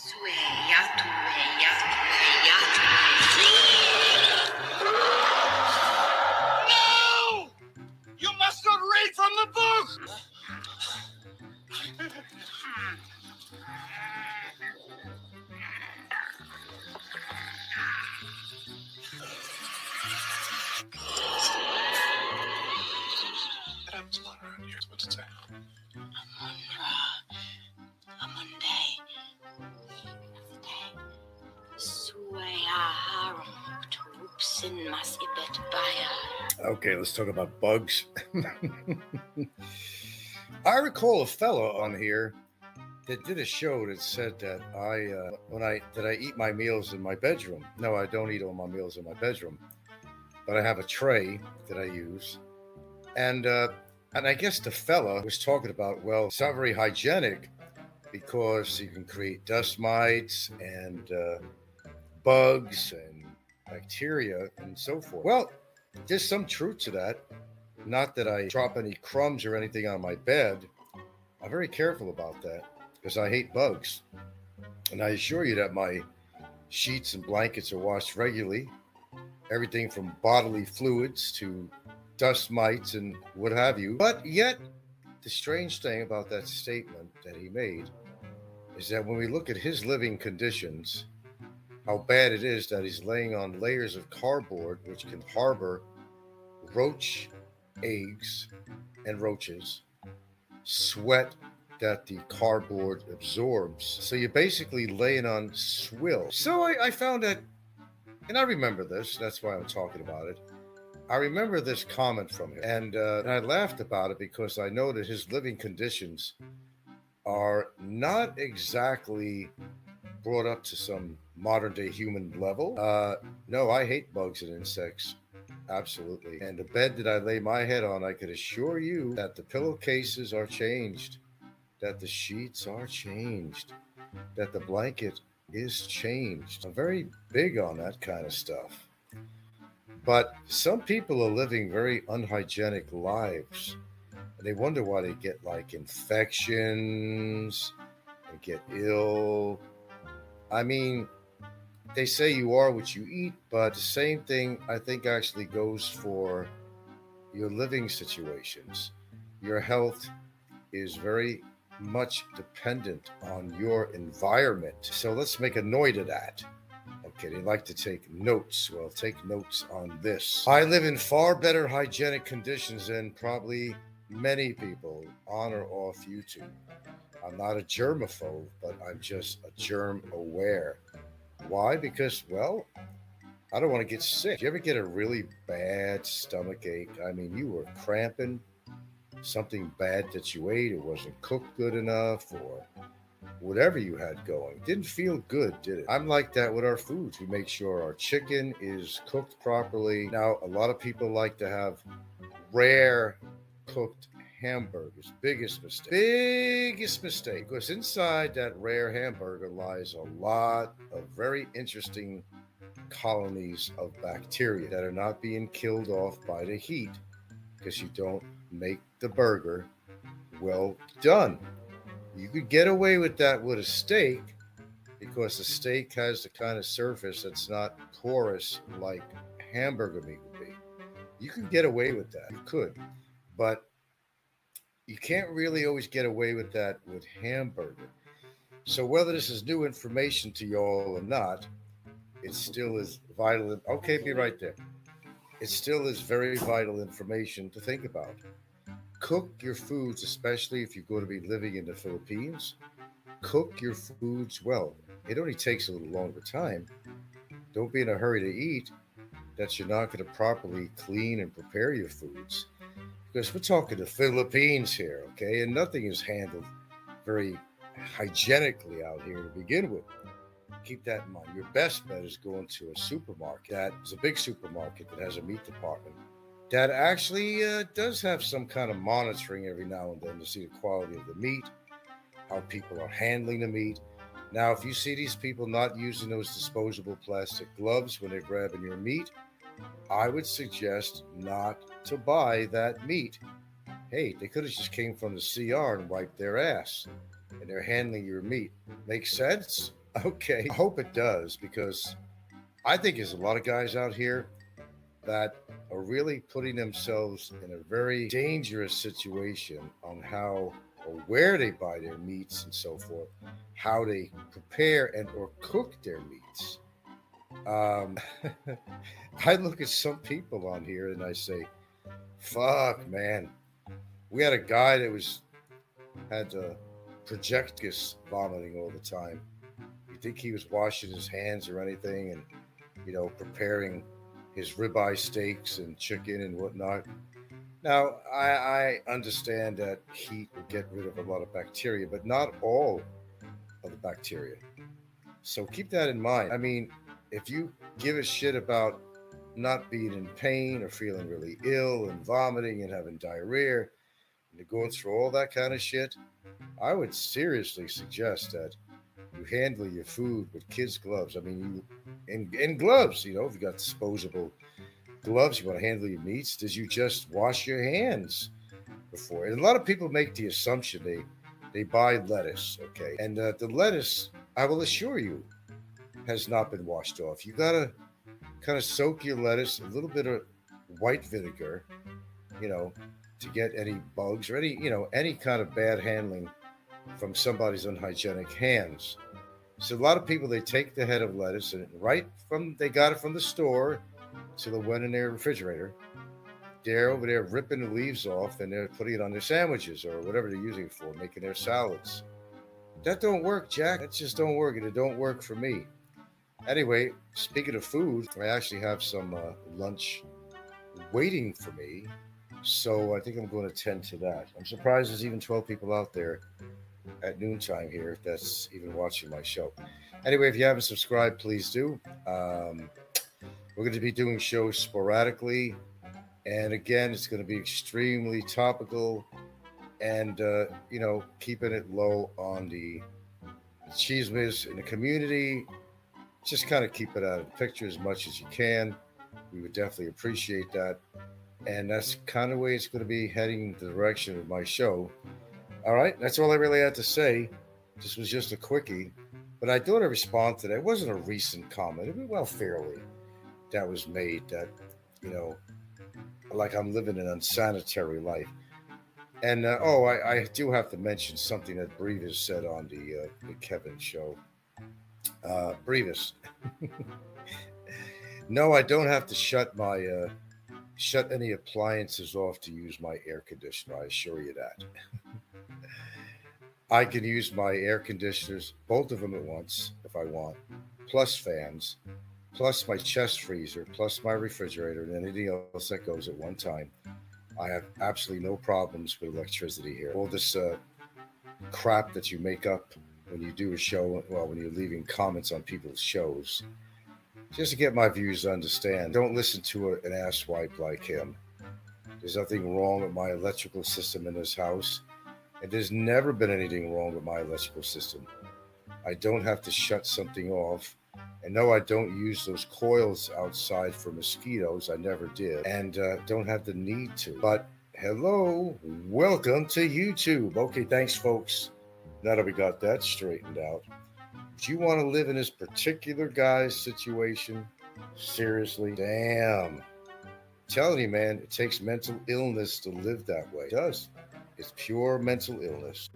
No! You must not read from the book! It happens a lot around here. What's it say? A Monday. Okay, let's talk about bugs. I recall a fellow on here that did a show that said that I eat my meals in my bedroom. No, I don't eat all my meals in my bedroom, but I have a tray that I use, and I guess the fella was talking about, well, it's not very hygienic because you can create dust mites and bugs and bacteria and so forth. Well, there's some truth to that. Not that I drop any crumbs or anything on my bed. I'm very careful about that because I hate bugs. And I assure you that my sheets and blankets are washed regularly. Everything from bodily fluids to dust mites and what have you. But yet, the strange thing about that statement that he made is that when we look at his living conditions, how bad it is that he's laying on layers of cardboard which can harbor roach eggs and roaches, sweat that the cardboard absorbs. So you're basically laying on swill. So I found that, and I remember this, that's why I'm talking about it. I remember this comment from him, and I laughed about it because I know that his living conditions are not exactly brought up to some modern day human level. No, I hate bugs and insects. Absolutely. And the bed that I lay my head on, I could assure you that the pillowcases are changed, that the sheets are changed, that the blanket is changed. I'm very big on that kind of stuff. But some people are living very unhygienic lives. And they wonder why they get like infections and get ill. I mean, they say you are what you eat, but the same thing I think actually goes for your living situations. Your health is very much dependent on your environment. So let's make a note of that. Okay, they like to take notes. Well, take notes on this. I live in far better hygienic conditions than probably many people on or off YouTube. I'm not a germaphobe, but I'm just a germ aware. Why? Because, well, I don't want to get sick. Do you ever get a really bad stomach ache? I mean, you were cramping, something bad that you ate, it wasn't cooked good enough, or whatever you had going. Didn't feel good, did it? I'm like that with our foods. We make sure our chicken is cooked properly. Now, a lot of people like to have rare cooked hamburgers. Biggest mistake. Because inside that rare hamburger lies a lot of very interesting colonies of bacteria that are not being killed off by the heat because you don't make the burger well done. You could get away with that with a steak because the steak has the kind of surface that's not porous like hamburger meat would be. You could get away with that. You could. But you can't really always get away with that with hamburger. So whether this is new information to y'all or not, it still is vital. Okay, be right there. It still is very vital information to think about. Cook your foods, especially if you're going to be living in the Philippines. Cook your foods well. It only takes a little longer time. Don't be in a hurry to eat that you're not going to properly clean and prepare your foods. Because we're talking the Philippines here, okay? And nothing is handled very hygienically out here to begin with. Keep that in mind. Your best bet is going to a supermarket that is a big supermarket that has a meat department that actually does have some kind of monitoring every now and then to see the quality of the meat, how people are handling the meat. Now, if you see these people not using those disposable plastic gloves when they're grabbing your meat, I would suggest not to buy that meat. Hey, they could have just came from the CR and wiped their ass, and they're handling your meat. Makes sense? Okay, I hope it does because I think there's a lot of guys out here that are really putting themselves in a very dangerous situation on how or where they buy their meats and so forth, how they prepare and or cook their meats. Um, I look at some people on here and I say, "Fuck, man." We had a guy that was had projectus vomiting all the time. You think he was washing his hands or anything, and preparing his ribeye steaks and chicken and whatnot. Now, I understand that heat will get rid of a lot of bacteria, but not all of the bacteria. So keep that in mind. I mean, if you give a shit about not being in pain or feeling really ill and vomiting and having diarrhea and you're going through all that kind of shit, I would seriously suggest that you handle your food with kids' gloves. I mean, in gloves, if you got disposable gloves, you want to handle your meats, did you just wash your hands before? And a lot of people make the assumption they buy lettuce, okay, and the lettuce, I will assure you, has not been washed off. You gotta kind of soak your lettuce a little bit of white vinegar, you know, to get any bugs or any kind of bad handling from somebody's unhygienic hands. So a lot of people, they take the head of lettuce and right from they got it from the store till it went in their refrigerator. They're over there ripping the leaves off and they're putting it on their sandwiches or whatever they're using it for, making their salads. That don't work, Jack. That just don't work, and it don't work for me. Anyway, speaking of food, I actually have some lunch waiting for me, so I think I'm going to tend to that. I'm surprised there's even 12 people out there at noontime here that's even watching my show. Anyway, if you haven't subscribed, please do. We're going to be doing shows sporadically, and again, it's going to be extremely topical and keeping it low on the chismes in the community. Just kind of keep it out of the picture as much as you can. We would definitely appreciate that. And that's kind of the way it's going to be heading the direction of my show. All right, that's all I really had to say. This was just a quickie, but I thought I'd respond to that. It wasn't a recent comment, well, fairly, that was made that, you know, like I'm living an unsanitary life. And I do have to mention something that Brevis said on the Kevin show. Brevis, no, I don't have to shut any appliances off to use my air conditioner. I assure you that. I can use my air conditioners, both of them at once, if I want, plus fans, plus my chest freezer, plus my refrigerator, and anything else that goes at one time. I have absolutely no problems with electricity here. All this crap that you make up when you do a show, well, when you're leaving comments on people's shows, just to get my views to understand. Don't listen to an asswipe like him. There's nothing wrong with my electrical system in this house, and there's never been anything wrong with my electrical system. I don't have to shut something off. And no, I don't use those coils outside for mosquitoes. I never did. And don't have the need to. But hello, welcome to YouTube. Okay, thanks, folks. Now that we got that straightened out. If you want to live in this particular guy's situation, seriously, damn. I'm telling you, man, it takes mental illness to live that way. It does. It's pure mental illness.